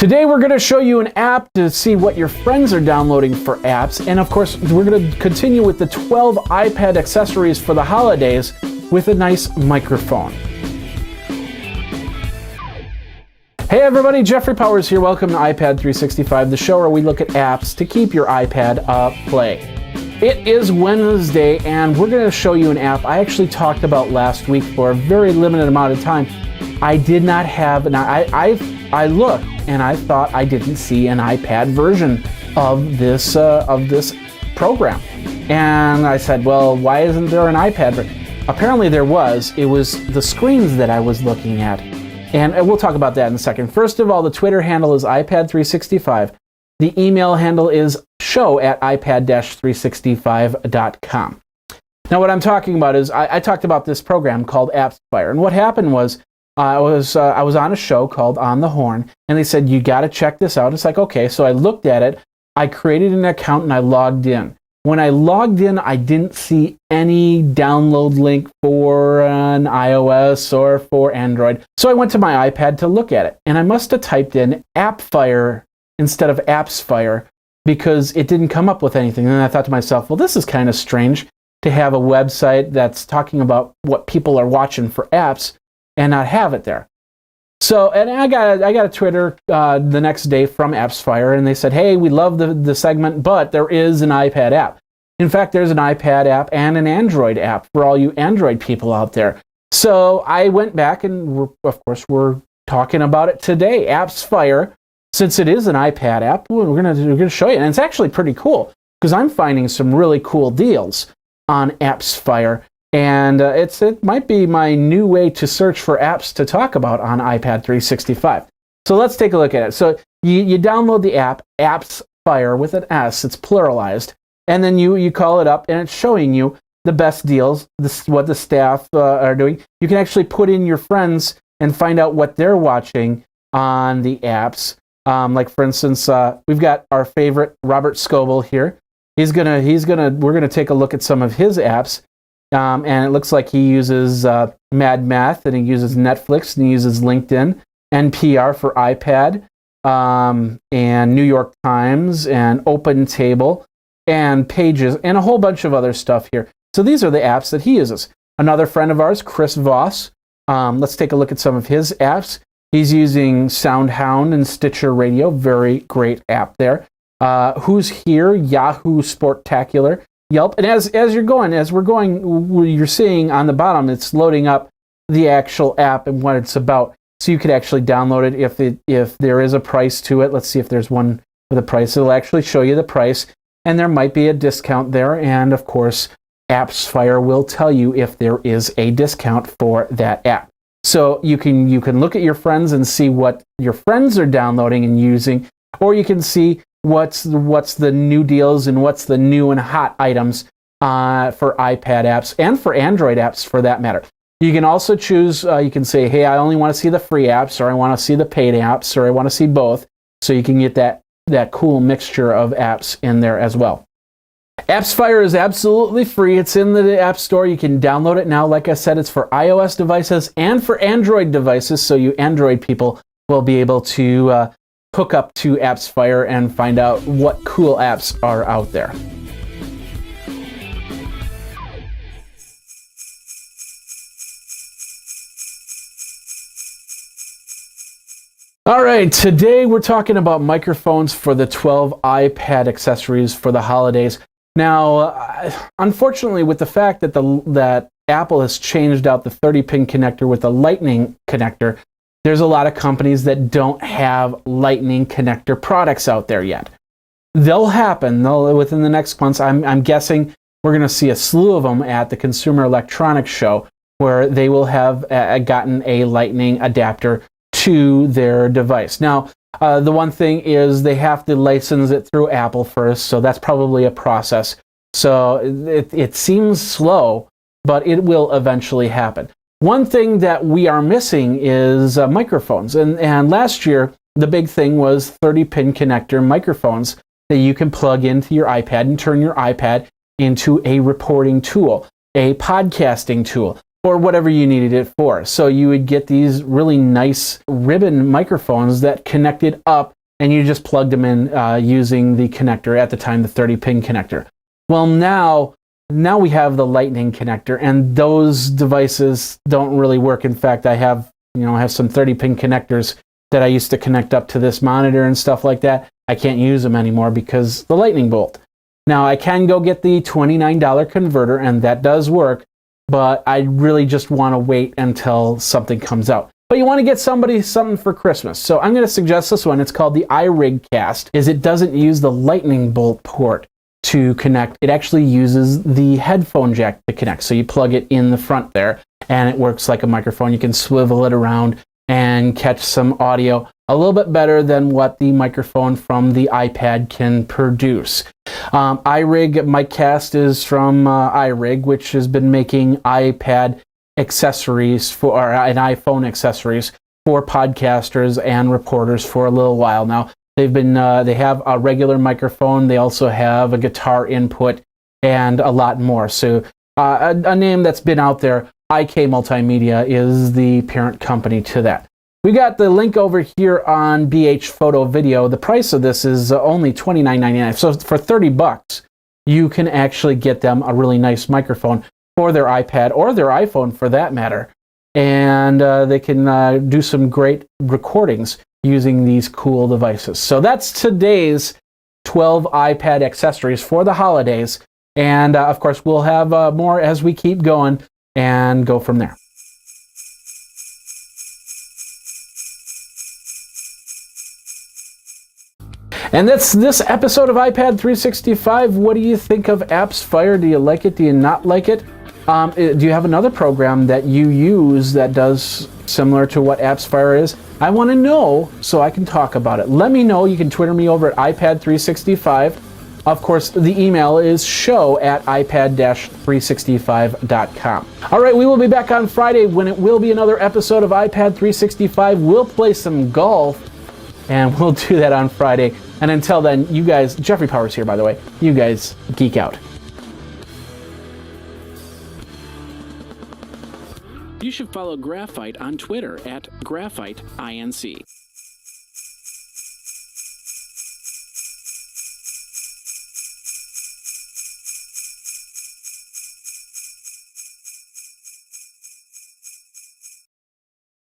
Today we're going to show you an app to see what your friends are downloading for apps, and of course we're going to continue with the 12 iPad accessories for the holidays with a nice microphone. Hey everybody, Jeffrey Powers here. Welcome to iPad 365, the show where we look at apps to keep your iPad play. It is Wednesday and we're going to show you an app I actually talked about last week for a very limited amount of time. I did not have, and I looked and I thought I didn't see an iPad version of this program. And I said, well, why isn't there an iPad version? Apparently there was. It was the screens that I was looking at. And we'll talk about that in a second. First of all, the Twitter handle is iPad365. The email handle is show@ipad-365.com. Now what I'm talking about is I talked about this program called Appsfire. And what happened was I was on a show called On the Horn, and they said, you got to check this out. It's like, okay. So I looked at it. I created an account and I logged in. When I logged in, I didn't see any download link for an iOS or for Android. So I went to my iPad to look at it, and I must have typed in Appfire instead of Appsfire because it didn't come up with anything. And then I thought to myself, well, this is kind of strange to have a website that's talking about what people are watching for apps and not have it there. So, and I got a Twitter the next day from Appsfire, and they said, hey, we love the segment, but there is an iPad app. In fact, there's an iPad app and an Android app for all you Android people out there. So I went back and, of course, we're talking about it today. Appsfire, since it is an iPad app, we're gonna show you. And it's actually pretty cool because I'm finding some really cool deals on Appsfire. And it might be my new way to search for apps to talk about on iPad 365. So let's take a look at it. So you download the app, Appsfire with an S, it's pluralized, and then you call it up and it's showing you the best deals, what the staff are doing. You can actually put in your friends and find out what they're watching on the apps. Like for instance, we've got our favorite Robert Scoble here. We're gonna take a look at some of his apps. And it looks like he uses Mad Math, and he uses Netflix, and he uses LinkedIn, NPR for iPad, and New York Times, and OpenTable, and Pages, and a whole bunch of other stuff here. So these are the apps that he uses. Another friend of ours, Chris Voss, let's take a look at some of his apps. He's using SoundHound and Stitcher Radio, very great app there. Who's Here, Yahoo Sportacular, Yelp, and as we're going, you're seeing on the bottom, it's loading up the actual app and what it's about. So you could actually download it if there is a price to it. Let's see if there's one with a price. It'll actually show you the price, and there might be a discount there. And of course, Appsfire will tell you if there is a discount for that app. So you can look at your friends and see what your friends are downloading and using, or you can see what's the new deals and what's the new and hot items for iPad apps and for Android apps for that matter. You can also choose, you can say, hey, I only want to see the free apps, or I want to see the paid apps, or I want to see both. So you can get that cool mixture of apps in there as well. Appsfire is absolutely free. It's in the App Store. You can download it now. Like I said, it's for iOS devices and for Android devices, so you Android people will be able to hook up to Appsfire and find out what cool apps are out there. All right, today we're talking about microphones for the 12 iPad accessories for the holidays. Now, unfortunately, with the fact that Apple has changed out the 30-pin connector with the Lightning connector, there's a lot of companies that don't have Lightning connector products out there yet. They'll happen within the next months. I'm guessing we're going to see a slew of them at the Consumer Electronics Show, where they will have gotten a Lightning adapter to their device. Now, the one thing is they have to license it through Apple first, so that's probably a process. So it seems slow, but it will eventually happen. One thing that we are missing is microphones. And last year, the big thing was 30-pin connector microphones that you can plug into your iPad and turn your iPad into a reporting tool, a podcasting tool, or whatever you needed it for. So you would get these really nice ribbon microphones that connected up, and you just plugged them in using the connector, at the time the 30-pin connector. Well, now we have the lightning connector, and those devices don't really work. In fact, I have some 30-pin connectors that I used to connect up to this monitor and stuff like that. I can't use them anymore because the lightning bolt. Now I can go get the $29 converter, and that does work, but I really just want to wait until something comes out. But you want to get somebody something for Christmas. So I'm going to suggest this one. It's called the iRig Cast. It doesn't use the lightning bolt port to connect. It actually uses the headphone jack to connect. So you plug it in the front there, and it works like a microphone. You can swivel it around and catch some audio a little bit better than what the microphone from the iPad can produce. iRig MicCast is from iRig, which has been making iPad accessories and iPhone accessories for podcasters and reporters for a little while now. They have a regular microphone. They also have a guitar input and a lot more. So a name that's been out there, IK Multimedia, is the parent company to that. We got the link over here on BH Photo Video. The price of this is only $29.99. So for $30, you can actually get them a really nice microphone for their iPad or their iPhone for that matter. And they can do some great recordings using these cool devices. So that's today's 12 iPad accessories for the holidays. And of course, we'll have more as we keep going and go from there. And that's this episode of iPad 365. What do you think of Appsfire? Do you like it? Do you not like it? Do you have another program that you use that does similar to what Appsfire is? I want to know so I can talk about it. Let me know. You can Twitter me over at iPad 365. Of course, the email is show@ipad-365.com. All right, we will be back on Friday when it will be another episode of iPad 365. We'll play some golf, and we'll do that on Friday. And until then, you guys, Jeffrey Powers here, by the way, you guys geek out. You should follow Graphite on Twitter at GraphiteINC.